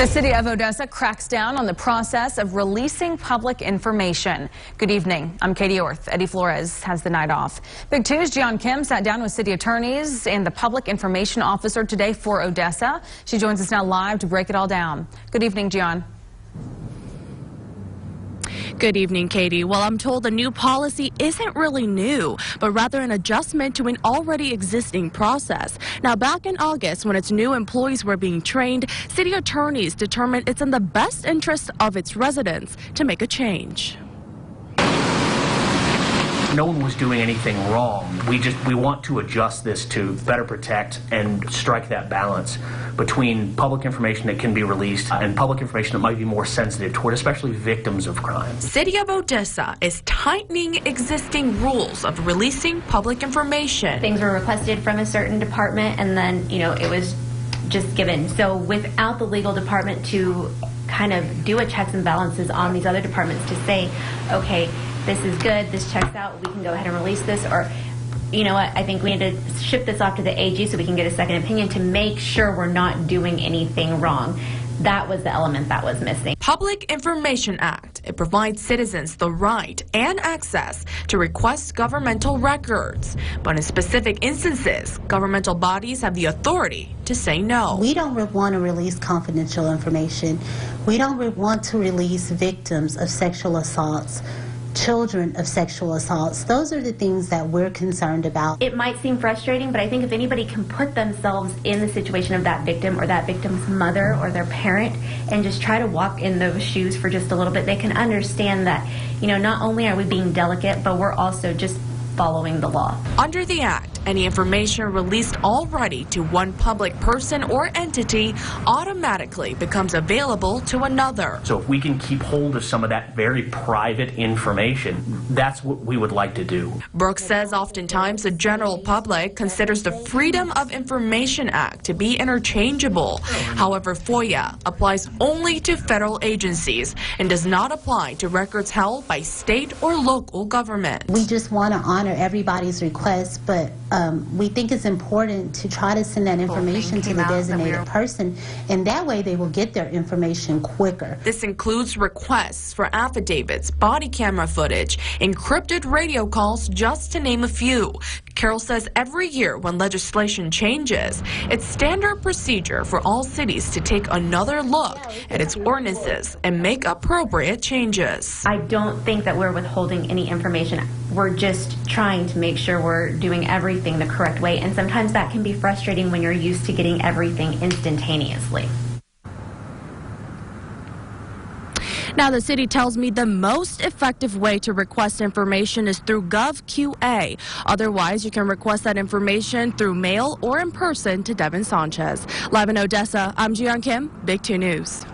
The city of Odessa cracks down on the process of releasing public information. Good evening. I'm Katie Orth. Eddie Flores has the night off. Big 2's Jian Kim sat down with city attorneys and the public information officer today for Odessa. She joins us now live to break it all down. Good evening, Jian. Good evening, Katie. Well, I'm told the new policy isn't really new, but rather an adjustment to an already existing process. Now, back in August, when its new employees were being trained, city attorneys determined it's in the best interest of its residents to make a change. No one was doing anything wrong. We want to adjust this to better protect and strike that balance between public information that can be released and public information that might be more sensitive toward especially victims of crime. City of Odessa is tightening existing rules of releasing public information. Things were requested from a certain department and then, it was just given. So without the legal department to kind of do a checks and balances on these other departments to say, okay, this is good, this checks out, we can go ahead and release this, or you know what, I think we need to ship this off to the AG so we can get a second opinion to make sure we're not doing anything wrong. That was the element that was missing. Public Information Act. It provides citizens the right and access to request governmental records. But in specific instances, governmental bodies have the authority to say no. We don't want to release confidential information. We don't want to release victims of sexual assaults, children of sexual assaults. Those are the things that we're concerned about. It might seem frustrating, but I think if anybody can put themselves in the situation of that victim or that victim's mother or their parent and just try to walk in those shoes for just a little bit, they can understand that, not only are we being delicate, but we're also just following the law. Under the Act, any information released already to one public person or entity automatically becomes available to another. So if we can keep hold of some of that very private information, that's what we would like to do. Brooks says oftentimes the general public considers the Freedom of Information Act to be interchangeable. However, FOIA applies only to federal agencies and does not apply to records held by state or local government. We just want to honor everybody's request, but we think it's important to try to send that information to the designated person, and that way they will get their information quicker. This includes requests for affidavits, body camera footage, encrypted radio calls, just to name a few. Carol says every year when legislation changes, it's standard procedure for all cities to take another look at its ordinances and make appropriate changes. I don't think that we're withholding any information. We're just trying to make sure we're doing everything the correct way, and sometimes that can be frustrating when you're used to getting everything instantaneously. Now, the city tells me the most effective way to request information is through GovQA. Otherwise, you can request that information through mail or in person to Devin Sanchez. Live in Odessa, I'm Jian Kim, Big 2 News.